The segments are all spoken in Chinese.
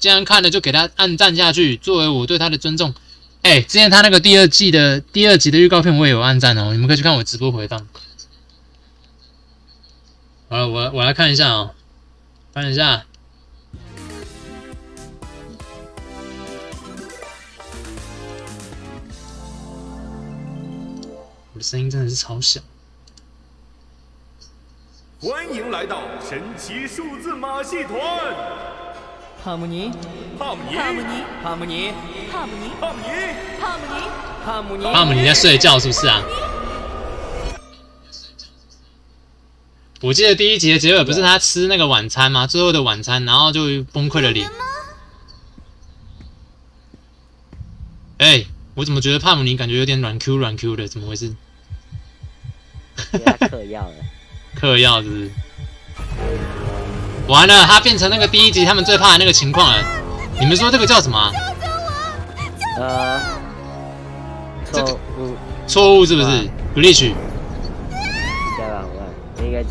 既然看了就给他按赞下去，作为我对他的尊重。之前他那个第二集的预告片我也有按赞哦，你们可以去看我直播回放。好了，我来看一下哦，翻一下。我的声音真的是超小。欢迎来到神奇数字马戏团。帕姆尼，帕姆尼，帕姆尼，帕姆尼，帕姆尼，帕姆尼，帕姆尼，帕姆尼，帕姆尼在睡觉是不是啊？我记得第一集的结尾不是他吃那个晚餐吗？最后的晚餐，然后就崩溃了脸。我怎么觉得帕姆尼感觉有点软 Q 的？怎么回事？他嗑药了。嗑药是不是？完了，他变成那个第一集他们最怕的那个情况了。你们说这个叫什么啊？错误是不是 ？glitch。那个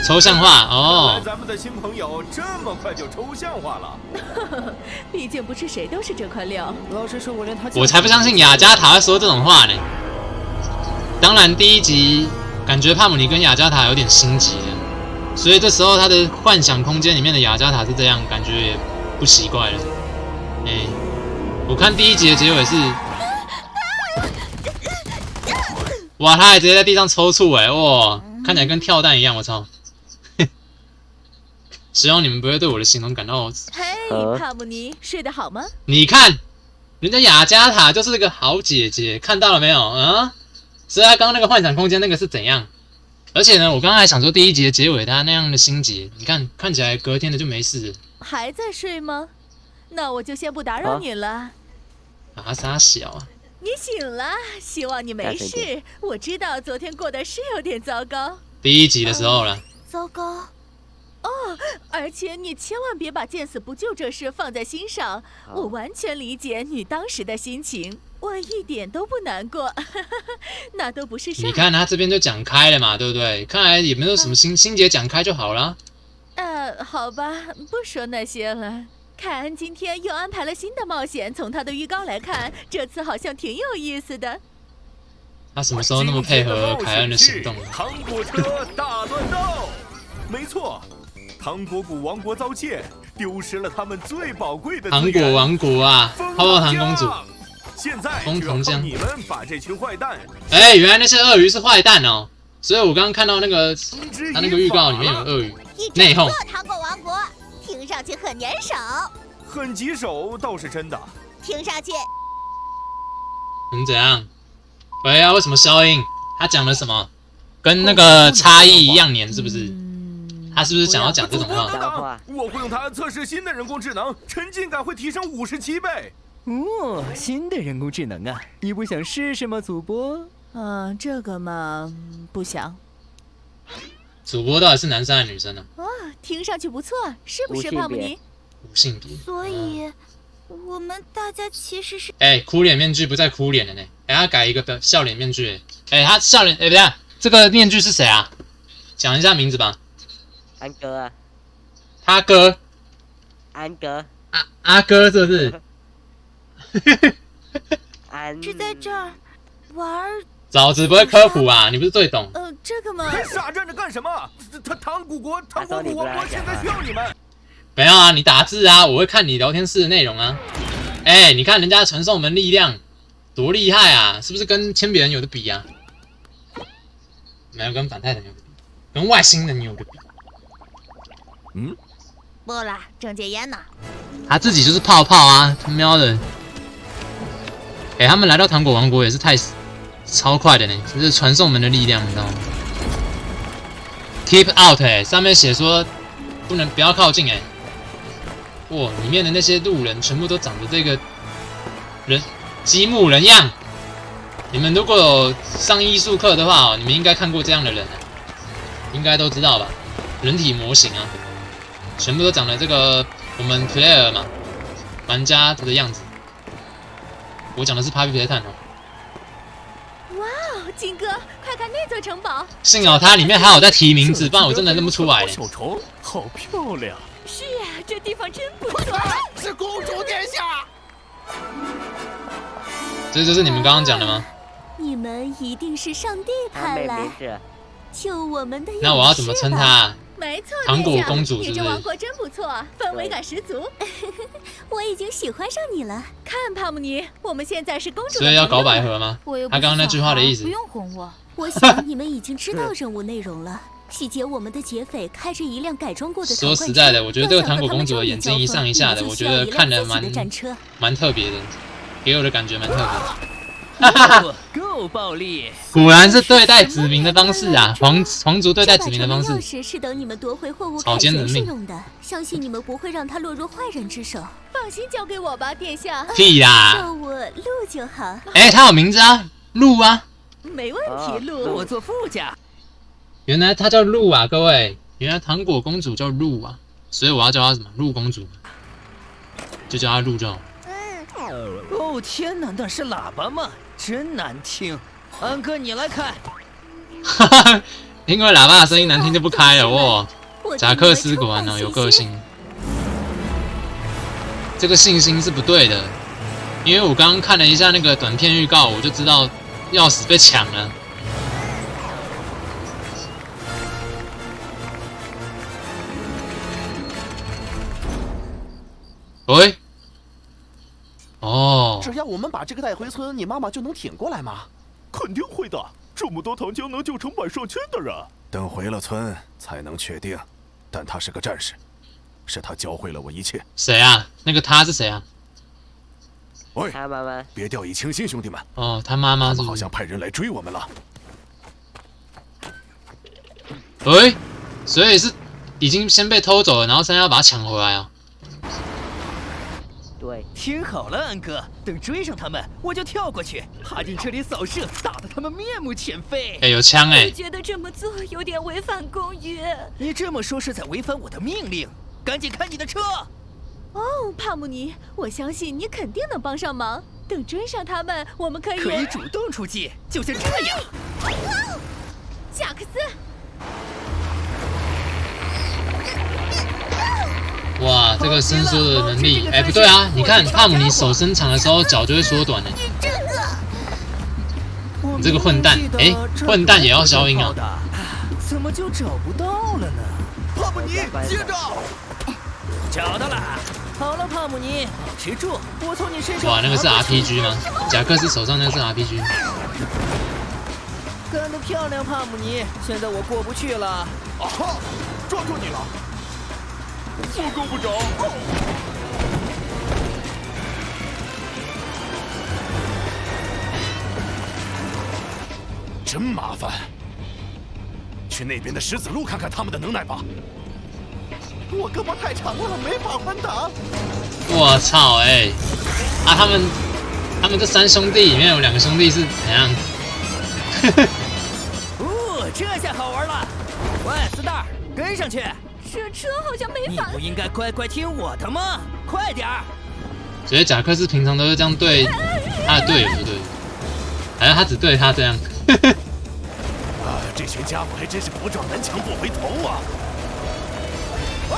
抽象化哦。咱们的新朋友这么快就抽象化了。毕竟不是谁都是这块料。老实说，我连他我才不相信雅加塔会说这种话呢。当然，第一集感觉帕姆尼跟雅加塔有点心急了，所以这时候他的幻想空间里面的雅加塔是这样，感觉也不奇怪了。我看第一集的结尾是，哇，他还直接在地上抽搐哇，看起来跟跳蛋一样，我操！希望你们不会对我的形容感到。嘿，帕姆尼，睡得好吗？你看，人家雅加塔就是个好姐姐，看到了没有啊？所以他刚刚那个幻想空间那个是怎样？而且呢，我刚刚还想说第一集的结尾他那样的心结，你看起来隔天的就没事了。还在睡吗？那我就先不打扰你了。傻小啊！你醒了，希望你没事。我知道昨天过得是有点糟糕。第一集的时候了。糟糕。哦，而且你千万别把见死不救这事放在心上。我完全理解你当时的心情，我一点都不难过。那都不是事。你看他这边就讲开了嘛，对不对？看来也没有什么心结，讲开就好了。好吧，不说那些了。凯恩今天又安排了新的冒险，从他的预告来看，这次好像挺有意思的。他什么时候那么配合凯恩的行动？糖果车大乱斗，没错，糖果谷王国遭窃，丢失了他们最宝贵的糖果王国啊，泡泡糖公主。现在枫糖浆，你们把这群坏蛋。原来那些鳄鱼是坏蛋哦，所以我刚刚看到那个他那个预告里面有鳄鱼内讧。糖果王国听上去很粘手，很棘手倒是真的。听上去怎样？为什么消音？他讲了什么？跟那个差异一样黏是不是？他是不是想要讲这种话？我会用它测试新的人工智能，沉浸感会提升57倍。哦，新的人工智能啊，你不想试试吗，主播？这个嘛，不想。主播到底是男生还是女生呢？听上去不错，是不是帕姆尼？无性别。所以，我们大家其实是……哭脸面具不再哭脸了呢。他改一个笑脸面具。他笑脸……等一下，这个面具是谁啊？讲一下名字吧。安哥啊。他哥。安哥。阿哥是不是？是在这儿玩。早知不会科普啊！你不是最懂。这个嘛。还傻站着干什么？糖果国王国现在需要你们。没有啊，你打字啊，我会看你聊天室的内容啊。你看人家传送门力量多厉害啊，是不是跟铅笔人有的比啊？没有跟反泰坦有的比，跟外星人有的比。不啦，郑解烟呢？他自己就是泡泡啊，他喵的！他们来到糖果王国也是超快的呢，这是传送门的力量，你知道吗 ？Keep out 上面写说不要靠近哇，里面的那些路人全部都长得这个积木人样。你们如果有上艺术课的话，你们应该看过这样的人应该都知道吧？人体模型啊，全部都长得这个我们 player 嘛，玩家的样子。我讲的是 Papi Playtime 哇哦，金哥，快看那座城堡！幸好它里面还有在提名字，不然我真的认不出来。小虫好漂亮。是啊，这地方真不错。是公主殿下。这就是你们刚刚讲的吗？你们一定是上帝派没来事。救我们的勇士吧。那我要怎么称她啊？没错，糖果殿下公主是不是你这王国真不错，氛围感十足。我已经喜欢上你了。看帕姆尼，我们现在是公主的所以要搞朋友百合吗？我又不他刚刚那句话的意思不。用哄我。我想你们已经知道任务内容了。洗劫我们的劫匪开着一辆改装过的说实在的，我觉得这个糖果公主的眼睛一上一下的，我觉得看着蛮特别的，给我的感觉蛮特别的。够暴力！果然是对待子民的方式啊，皇族对待子民的方钥式。匙是等你们夺回货物草凯旋菅人命是用的，相信你们不会让他落入坏人之手。放心交给我吧，殿下。屁啦！叫我鹿就好。哎，他有名字啊，鹿啊，没问题，哦鹿。我坐副驾。原来她叫鹿啊，各位，原来糖果公主叫鹿啊，所以我要叫她什么？鹿公主，就叫她鹿就好。哦天哪，那是喇叭吗？真难听。安哥，你来开。哈哈，因为喇叭的声音难听就不开了哇。我贾克斯果然有个性，这个信心是不对的，因为我刚刚看了一下那个短片预告，我就知道钥匙被抢了。喂，哦，只要我们把这个带回村，你妈妈就能挺过来吗？肯定会的，这么多糖浆能救成百上千的人。等回了村才能确定，但他是个战士，是他教会了我一切。谁啊？那个他是谁啊？喂，他妈妈别掉以轻心，兄弟们。哦，他妈妈是不是他们好像？派人来追我们了。喂，所以是已经先被偷走了，然后现在要把它抢回来啊？对，听好了，安哥，等追上他们，我就跳过去，爬进车里扫射，打得他们面目全非。哎，有枪哎！我觉得这么做有点违反公约。你这么说是在违反我的命令，赶紧开你的车。哦，帕姆尼，我相信你肯定能帮上忙。等追上他们，我们可以可以主动出击，就像这样。贾克斯。哇，这个伸缩的能力，哎，不对啊！你看帕姆尼手伸长的时候，脚就会缩短了。你这个混蛋，哎，混蛋也要消音啊！怎么就找不到了呢？帕姆尼，接着！找到了。好了，帕姆尼，保持住，我从你身上。哇，那个是 RPG 吗？贾克斯手上那个是 RPG。干得漂亮，帕姆尼！现在我过不去了。啊哈，抓住你了！我够不着。真麻烦。去那边的石子路看看他们的能耐吧。我胳膊太长了，没法还打。我操，哎，啊，他们这三兄弟里面有2个兄弟是怎样？哦，这下好玩了！喂，斯大，跟上去！这车好像没反你不应该乖乖听我的吗？快点儿！所以贾克斯平常都是这样对他的队友，对不对？好像他只对他这样。啊，这群家伙还真是不撞南墙不回头啊！喂，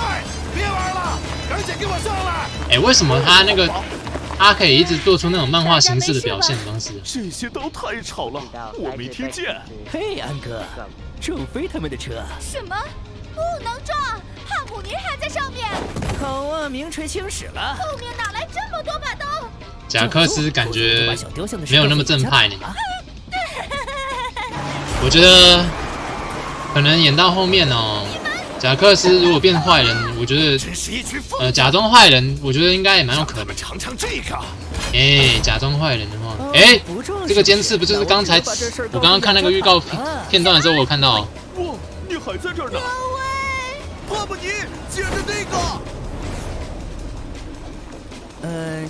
别玩了，赶紧给我上来！哎，为什么他可以一直做出那种漫画形式的表现方式？这些都太吵了，我没听见。嘿，安哥，撞飞他们的车。什么？不能撞！汉普尼还在上面。好啊，名垂青史了。后面哪来这么多把刀？贾克斯感觉没有那么正派呢。我觉得可能演到后面哦，贾克斯如果变坏人，我觉得假装坏人，我觉得应该也蛮有可能。尝尝这个。哎，假装坏人的话，哎，这个尖刺不就是刚才我刚刚看那个预告片段的时候，我有看到。哇，你还在这儿呢！帕姆尼，接着那个。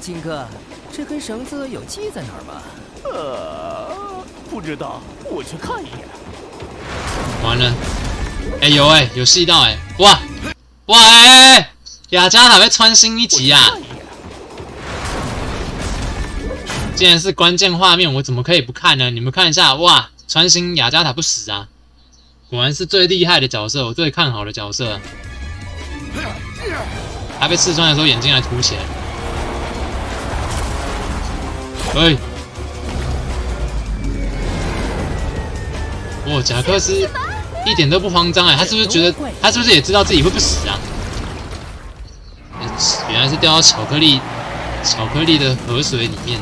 金哥，这根绳子有系在哪儿吗？不知道，我去看一眼。完了，哎有戏到哎，哇，哎，雅加塔被穿心一击啊！既然是关键画面，我怎么可以不看呢？你们看一下，哇，穿心雅加塔不死啊！果然是最厉害的角色，我最看好的角色。他被刺穿的时候眼睛还凸起来。喂！哇，贾克斯一点都不慌张哎，他是不是觉得他是不是也知道自己会不死啊？原来是掉到巧克力的河水里面。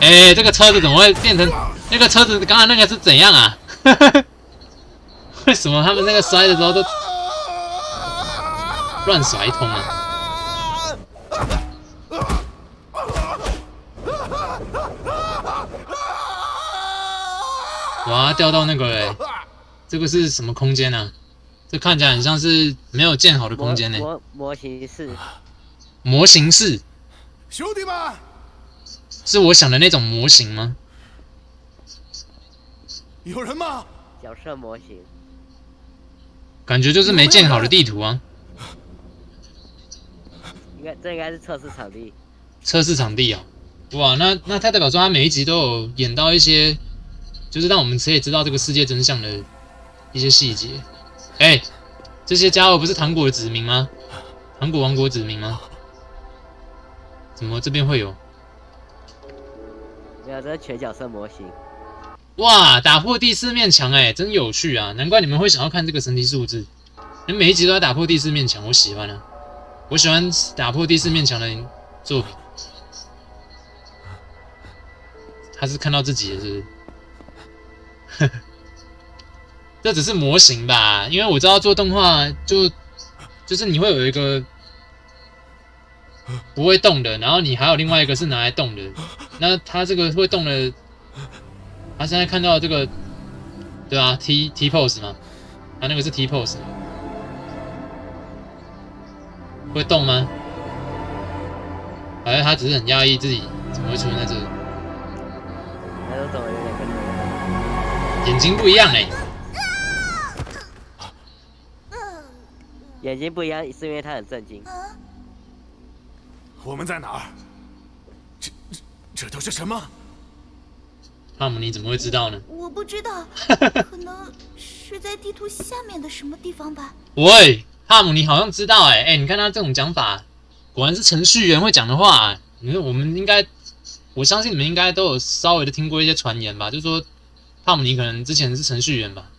哎，这个车子怎么会变成那个车子？刚刚那个是怎样啊？为什么他们那个摔的时候都乱甩一通啊？哇，掉到那个这个是什么空间啊？这看起来很像是没有建好的空间呢。模型室。模型室。兄弟们，是我想的那种模型吗？有人吗？角色模型。感觉就是没建好的地图啊。这应该是测试场地。测试场地啊！哇，那他代表说他每一集都有演到一些，就是让我们可以知道这个世界真相的一些细节。哎，这些家伙不是糖果的子民吗？糖果王国子民吗？怎么这边会有？没有，这是全角色模型。哇，打破第4面墙哎，真有趣啊！难怪你们会想要看这个神奇数字。你每一集都在打破第4面墙，我喜欢啊！我喜欢打破第4面墙的作品。他是看到自己的，是不是？这只是模型吧，因为我知道做动画就是你会有一个不会动的，然后你还有另外一个是拿来动的。那他这个会动的，他现在看到这个，对啊 ，T pose 嘛，他那个是 T pose， 会动吗？还是他只是很压抑自己怎么会出现在这里？那都怎么有点跟眼睛不一样哎。眼睛不一样，是因为他很震惊。我们在哪儿？这都是什么？汤姆，你怎么会知道呢？我不知道，可能是在地图下面的什么地方吧。喂，汤姆，你好像知道哎，你看他这种讲法，果然是程序员会讲的话。你说我们应该，我相信你们应该都有稍微的听过一些传言吧，就说汤姆你可能之前是程序员吧，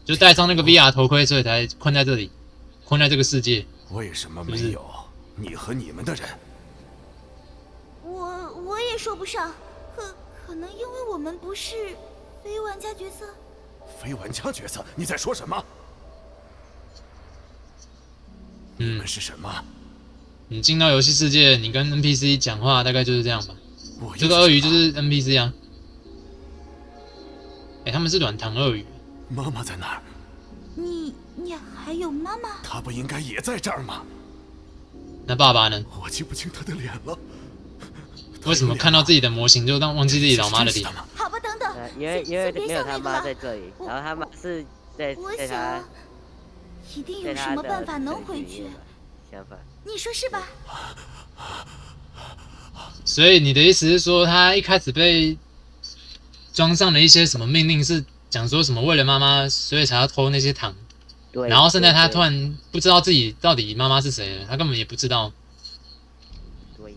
就戴上那个 VR 头盔，所以才困在这里，困在这个世界。为什么没有你和你们的人？我也说不上，可能因为我们不是非玩家角色。非玩家角色？你在说什么？你们是什么？你进到游戏世界，你跟 NPC 讲话大概就是这样吧。这个鳄鱼就是 NPC 啊。他们是软糖鳄鱼。妈妈在哪儿？你还有妈妈？她不应该也在这儿吗？那爸爸呢？我记不清他的脸了。为什么看到自己的模型就忘记自己老妈的脸？好吧，等等，因为没有他妈在这里，然后他妈是在他。一定有什么办法能回去。相反，你说是吧？所以你的意思是说，他一开始被装上了一些什么命令，是讲说什么为了妈妈，所以才要偷那些糖。对。然后现在他突然不知道自己到底妈妈是谁了，他根本也不知道。对。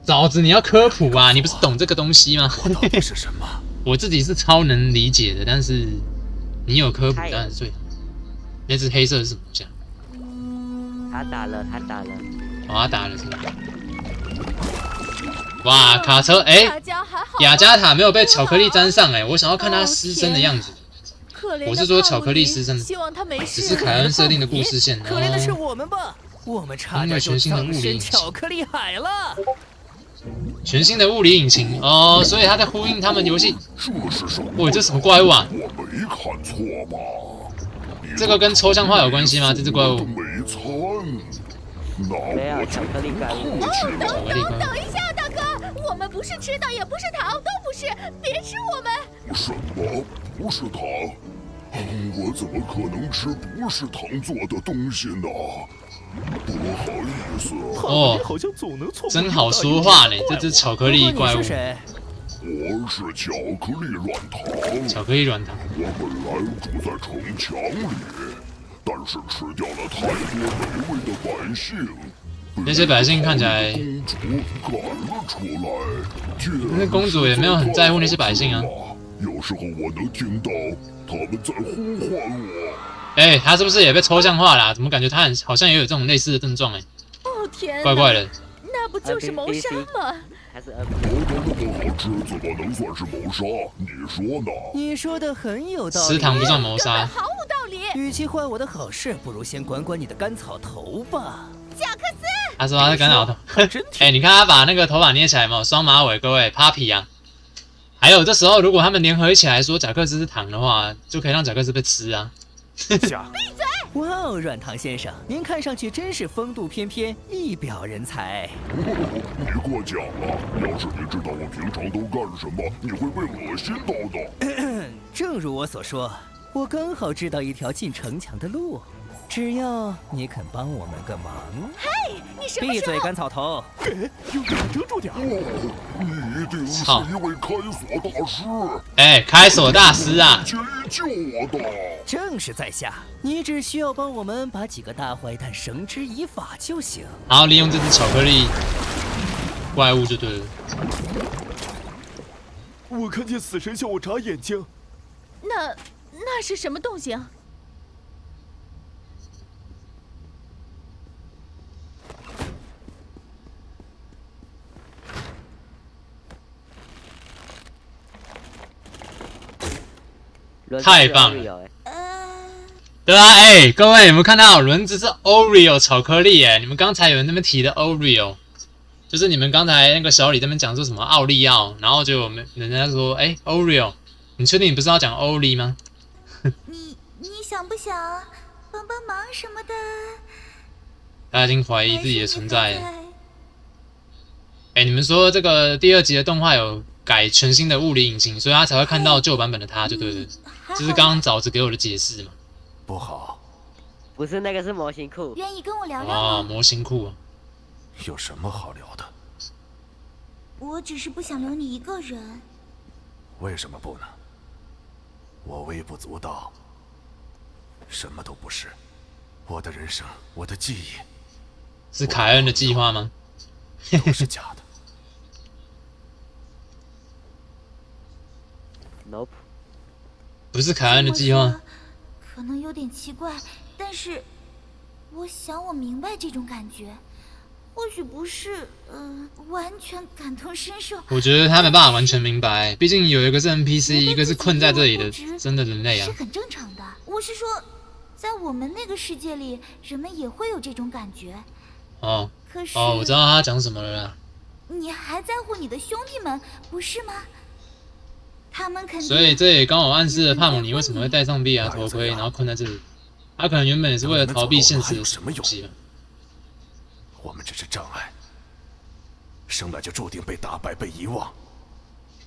枣子，你要科普啊！你不是懂这个东西吗？我到底是什么？我自己是超能理解的，但是你有科普当然是最好。那只黑色是什么东西啊？他打了。哦，他打了是吧？哇，卡车雅加塔没有被巧克力沾上我想要看他失身的样子。我是说巧克力失身，希望他没事。只是凯恩设定的故事线。可怜的是我们吧？我们差点就葬身巧克力海了。全新的物理引擎哦，所以他在呼应他们游戏。哇，这什么怪物啊？我没看错吧？这个跟抽象化有关系吗？这只怪物？没有巧克力怪物。等一下，大哥，我们不是吃的，也不是糖，都不是，别吃我们。什么？不是糖？我怎么可能吃不是糖做的东西呢？不好意思哦，真好说话呢，这只巧克力怪物。我是巧克力软糖。巧克力软糖。我本来住在城墙里，但是吃掉了太多美味的百姓。那些百姓看起来，公主赶了出来。那公主也没有很在乎那些百姓啊。有时候我能听到他们在呼唤我。哎，他是不是也被抽象化了？怎么感觉他好像也有这种类似的症状？哎，哦天哪，怪怪的。那不就是谋杀吗？还是活得那么好吃，怎么能算是谋杀？你说呢？你说的很有道理。吃糖不算谋杀，毫无道理。与其坏我的好事，不如先管管你的干草头吧。贾克斯，他说他是干草头。哎，你看他把那个头发捏起来嘛，双马尾，各位 Papi 啊。还有这时候，如果他们联合一起来说贾克斯是糖的话，就可以让贾克斯被吃啊。闭嘴！哇哦，软糖先生，您看上去真是风度翩翩，一表人才。你过奖了，要是你知道我平常都干什么，你会被恶心到的。正如我所说，我刚好知道一条进城墙的路，只要你肯帮我们个忙。嘿，你什么时候？闭嘴，干草头！用眼遮住点。你一定是一位开锁大师。哎，开锁大师啊！前一救我的。正是在下，你只需要帮我们把几个大坏蛋绳之以法就行。然后利用这只巧克力怪物就对了。我看见死神向我眨眼睛。那是什么动静？太棒了！了！对啊，哎，各位有没有看到轮子是 Oreo 巧克力？哎，你们刚才有人那边提的 Oreo， 就是你们刚才那个小李那边讲说什么奥利奥，然后就人家说，哎 ，Oreo， 你确定你不是要讲欧利吗？你想不想帮帮忙什么的？他已经怀疑自己的存在了。哎，你们说这个第2集的动画有改全新的物理引擎，所以他才会看到旧版本的他，就对了。这是刚刚枣子给我的解释嘛？不好，不是那个是模型库。愿意跟我聊聊哦，吗？模型库啊。有什么好聊的？我只是不想留你一个人。为什么不呢？我微不足道，什么都不是。我的人生，我的记忆，是凯恩的计划吗？都是假的。Nope， 不是凯恩的计划。可能有点奇怪，但是我想我明白这种感觉。或许不是，完全感同身受。我觉得他没办法完全明白，毕竟有一个是 NPC， 一个是困在这里的真的人类啊。是很正常的。我是说，在我们那个世界里，人们也会有这种感觉。哦。可是哦，我知道他讲什么了啦。你还在乎你的兄弟们，不是吗？他们肯定。所以这也刚好暗示了帕姆尼为什么会戴上壁牙头盔，然后困在这里。他可能原本也是为了逃避现实的什么东西吧。我们只是障碍，生来就注定被打败、被遗忘。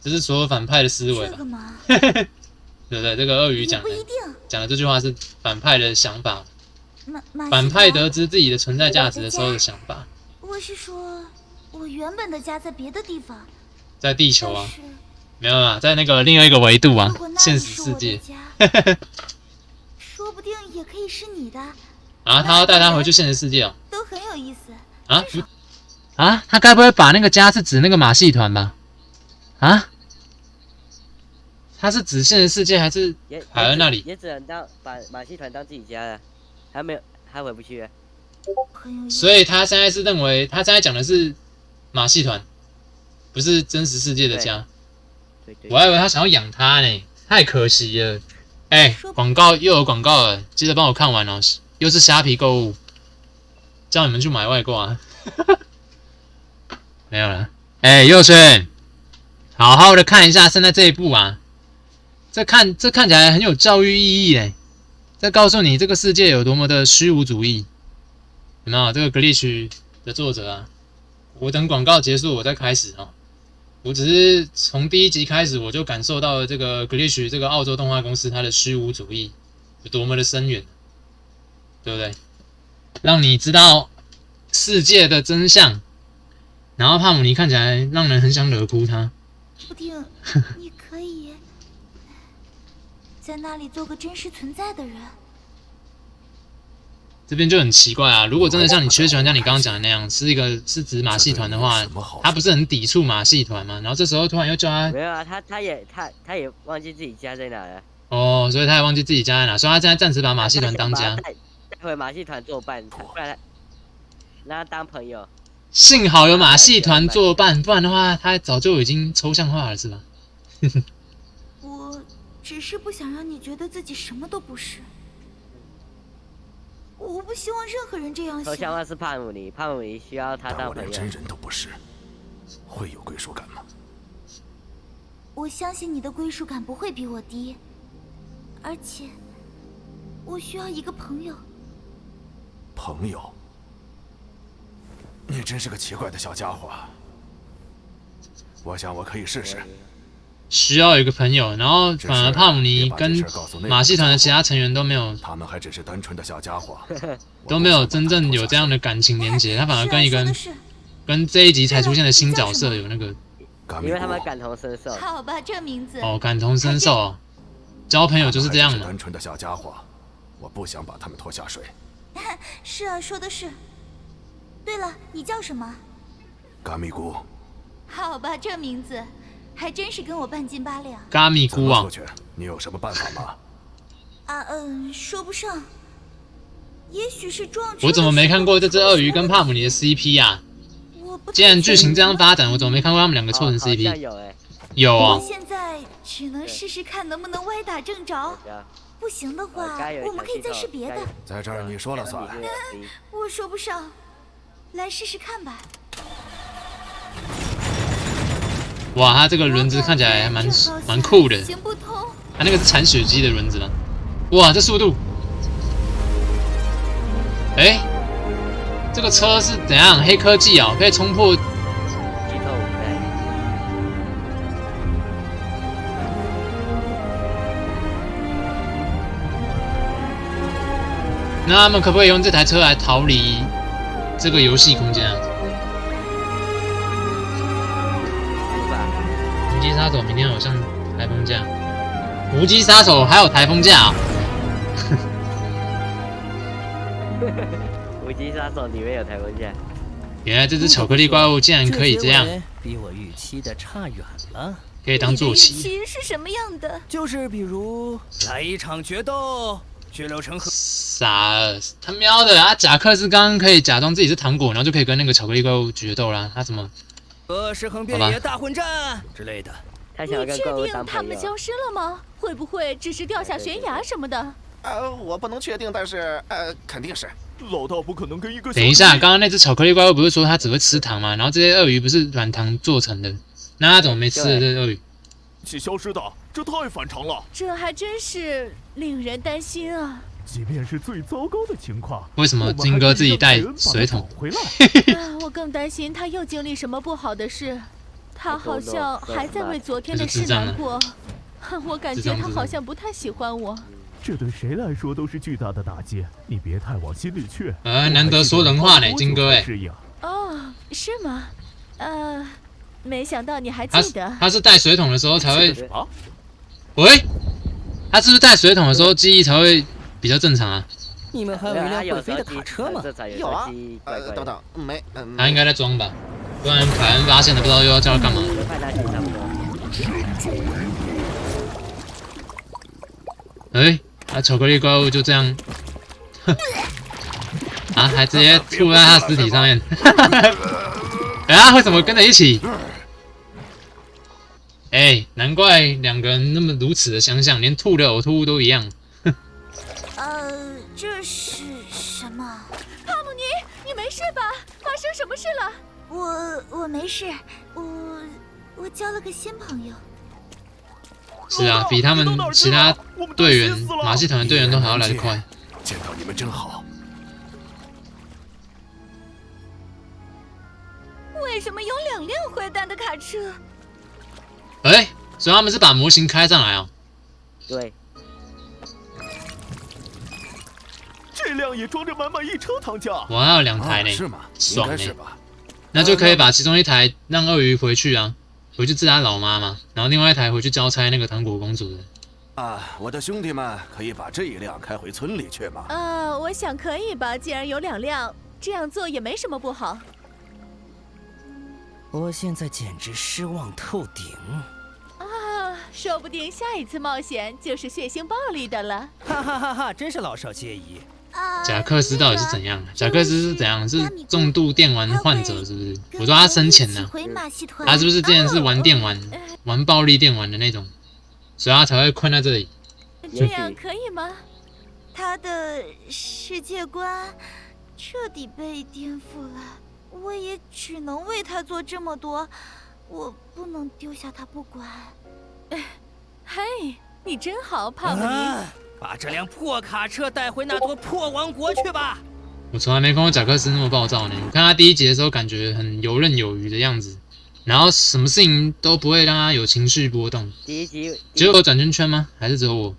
这是所有反派的思维吧？这个吗？对不对？这个鳄鱼讲的也不一定。讲的这句话是反派的想法。马反派得知自己的存在价值的时候的想法。我是说，我原本的家在别的地方。在地球啊。没有啊，在那个另外一个维度啊，现实世界。说不定也可以是你的。啊，他要带他回去现实世界哦。都很有意思。啊？啊？他该不会把那个家是指那个马戏团吧？啊？他是指现实世界还是海恩那里？也只能把马戏团当自己家了，还没有，他回不去了。所以他现在是认为，他现在讲的是马戏团，不是真实世界的家。对。我还以为他想要养他呢，太可惜了。哎，广告又有广告了，记得帮我看完哦。又是虾皮购物，叫你们去买外挂啊。没有了。哎，佑轩，好好的看一下现在这一部啊，这看起来很有教育意义哎，在告诉你这个世界有多么的虚无主义。有没有这个 Glitch 的作者啊？我等广告结束我再开始啊。我只是从第1集开始我就感受到了这个 Glitch 这个澳洲动画公司它的虚无主义有多么的深远，对不对？让你知道世界的真相，然后帕姆尼看起来让人很想惹哭他。说不定你可以在那里做个真实存在的人。这边就很奇怪啊！如果真的像你缺喜欢像你刚刚讲的那样，是指马戏团的话，他不是很抵触马戏团吗？然后这时候突然又叫他没有啊，他也忘记自己家在哪了。哦，所以他也忘记自己家在哪，所以他现在暂时把马戏团当家。带回马戏团作伴，不然让他当朋友。幸好有马戏团作伴，不然的话他早就已经抽象化了，是吧？我只是不想让你觉得自己什么都不是。我不希望任何人这样想。抽象化是帕姆尼，帕姆尼需要他当朋友。但我连真人都不是，会有归属感吗？我相信你的归属感不会比我低，而且我需要一个朋友。朋友？你真是个奇怪的小家伙。我想我可以试试。需要有一个朋友，然后反而帕姆尼跟马戏团的其他成员都没有，他们还只是单纯的小家伙，都没有真正有这样的感情连结，他反而跟这一集才出现的新角色有那个，因为他们感同身受。好吧，这名字哦，感同身受哦，交朋友就是这样嘛。单纯的小家伙，我不想把他们拖下水。是啊，说的是。对了，你叫什么？嘎米姑。好吧，这名字。还真是跟我半斤八两。嘎米姑啊，你有什么办法吗？说不上。也许是撞车。我怎么没看过这只鳄鱼跟帕姆尼的 CP 啊？既然剧情这样发展，我怎么没看过他们两个凑成 CP？有哦。我现在只能试试看能不能歪打正着。不行的话，我们可以再试别的。在这儿你说了算。我说不上，来试试看吧。哇，它这个轮子看起来还蛮酷的。行不通。它那个是铲雪机的轮子吗？哇，这速度！哎，这个车是怎样？黑科技啊，可以冲破。那他们可不可以用这台车来逃离这个游戏空间啊？无极杀手明天好像台风假，无极杀手还有台风假啊！无极杀手里面有台风假。原来这只巧克力怪物竟然可以这样，比我预期的差远了。可以当坐骑。你的预期是什么样的？就是比如来一场决斗，血流成河。傻了，他喵的！啊，贾克斯刚刚可以假装自己是糖果，然后就可以跟那个巧克力怪物决斗啦。他怎么？尸横遍野大混战之类的。你确定他们消失了吗？会不会只是掉下悬崖什么的？我不能确定，但是肯定是。老大不可能跟一个。等一下，刚刚那只巧克力怪物不是说它只会吃糖吗？然后这些鳄鱼不是软糖做成的，那它怎么没吃的这鳄鱼？起消失的，这太反常了。这还真是令人担心啊！即便是最糟糕的情况，为什么金哥自己带水桶？我更担心他又经历什么不好的事。他好像还在为昨天的事难过。我感觉他好像不太喜欢我。这对谁来说都是巨大的打击，你别太往心里去。难得说人话呢，金哥哎。哦，是吗？没想到你还记得。他是带水桶的时候才会。喂，他是不是带水桶的时候记忆才会比较正常啊？你们还有一辆会飞的卡车吗？有啊。等等，没。他应该在装吧，不然凯恩发现了，不知道又要叫他干嘛。哎，巧克力怪物就这样，啊，还直接吐在他尸体上面。哎呀，为什么跟着一起？哎，难怪两个人那么如此的相像，连吐的呕吐物都一样。这是什么？帕姆尼，你没事吧？发生什么事了？我没事，我交了个新朋友。是啊，比他们其他队员马戏团的队员都还要来得快。见到你们真好。为什么有2辆坏蛋的卡车？哎，所以他们是把模型开上来啊？对。这辆也装着满满1车糖浆。我还有2台呢，是吗？爽呢。那就可以把其中1台让鳄鱼回去啊。回去治他老妈嘛，然后另外1台回去交差那个糖果公主的。我的兄弟们可以把这一辆开回村里去吗？我想可以吧，既然有2辆，这样做也没什么不好。我现在简直失望透顶。说不定下一次冒险就是血腥暴力的了。哈哈哈哈！真是老少皆宜。贾克斯到底是怎样？贾克斯是怎样？是重度电玩患者是不是？我说他生前呢，他是不是之前是玩电玩、玩暴力电玩的那种，所以他才会困在这里？这样可以吗？他的世界观彻底被颠覆了，我也只能为他做这么多，我不能丢下他不管。嘿，你真好，帕姆尼。把这辆破卡车带回那座破王国去吧。我从来没看过贾克斯那么暴躁呢。我看他第1集的时候，感觉很游刃有余的样子，然后什么事情都不会让他有情绪波动。第一集只有我转圈圈吗？还是只有我？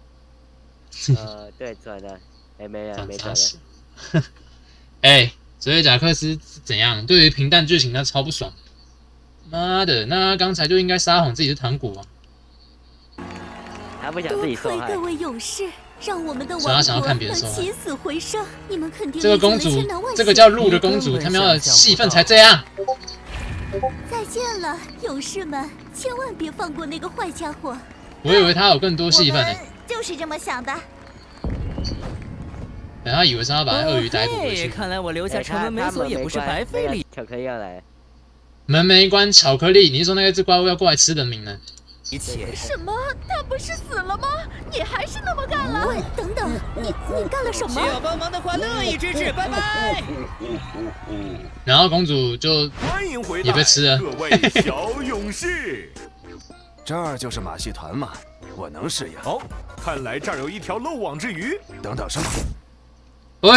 对，转了，没了，没转转了。所以贾克斯是怎样？对于平淡剧情他超不爽。妈的，那他刚才就应该撒谎自己是糖果啊！他不想自己受害。各位勇士，让我们的王国能起死回生。你们肯定这个公主，这个叫鹿的公主，他们要的戏份才这样。再见了，勇士们，千万别放过那个坏家伙。我以为他有更多戏份呢。就是这么想的。他以为是要把鳄鱼逮捕回去。看来我留下城门没锁也不是白费力。巧克力要来。门没关，巧克力，你是说那只怪物要过来吃人民呢？什么？他不是死了吗？你还是那么干了？喂，等等，你干了什么？需要帮忙的话，乐意支持，拜拜。然后公主就也被吃了。各位小勇士，这儿就是马戏团嘛，我能适应。好，看来这儿有一条漏网之鱼。等等什么？喂，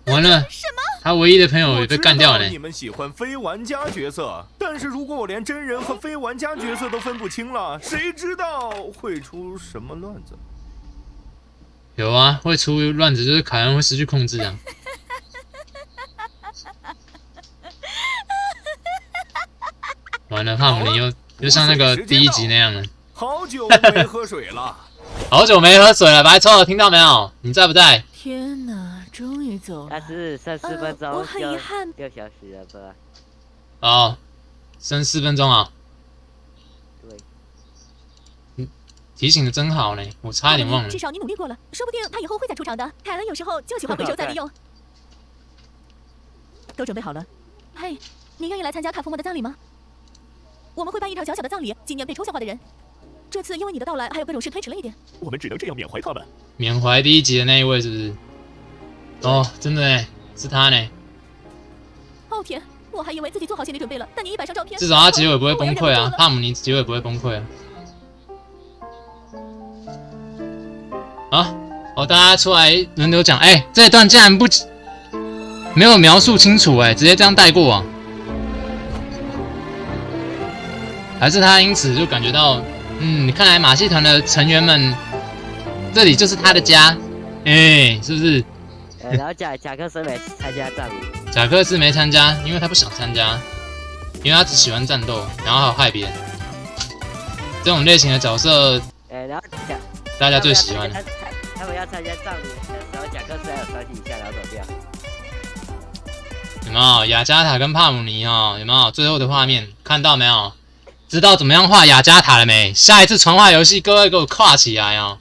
完了！什么？他唯一的朋友也被干掉了呢。你们喜欢非玩家角色，但是如果我连真人和非玩家角色都分不清了，谁知道会出什么乱子？有啊，会出乱子，就是凯恩会失去控制啊。完了，帕姆尼又像那个第1集那样了。好久没喝水了。好久没喝水了，白臭，听到没有？你在不在？天哪，终于走了。但是剩4分钟，我很遗憾6小时了吧？哦，剩4分钟啊。对。提醒的真好呢，我差一点忘了。至少你努力过了，说不定他以后会再出场的。凯恩有时候就喜欢回收再利用。都准备好了。嘿，你愿意来参加卡夫莫的葬礼吗？我们会办一场小小的葬礼，纪念被抽象化的人。这次因为你的到来，还有各种事推迟了一点。我们只能这样缅怀他们。缅怀第1集的那一位是不是？哦，真的呢，是他呢。哦天，我还以为自己做好心理准备了，但你一摆上照片，至少他结尾不会崩溃啊，帕姆尼结尾不会崩溃啊。好，大家出来轮流讲。这一段竟然没有描述清楚，直接这样带过啊？还是他因此就感觉到，看来马戏团的成员们，这里就是他的家，是不是？然后贾克斯没参加葬礼。贾克斯没参加，因为他不想参加，因为他只喜欢战斗，然后还有害别人。这种类型的角色，然后大家最喜欢。他们要参加葬礼的时候，贾克斯还有伤心一下，然后走掉。有没有雅加塔跟帕姆尼哦？有没有最后的画面看到没有？知道怎么样画雅加塔了没？下一次传话游戏，各位给我跨起来哦！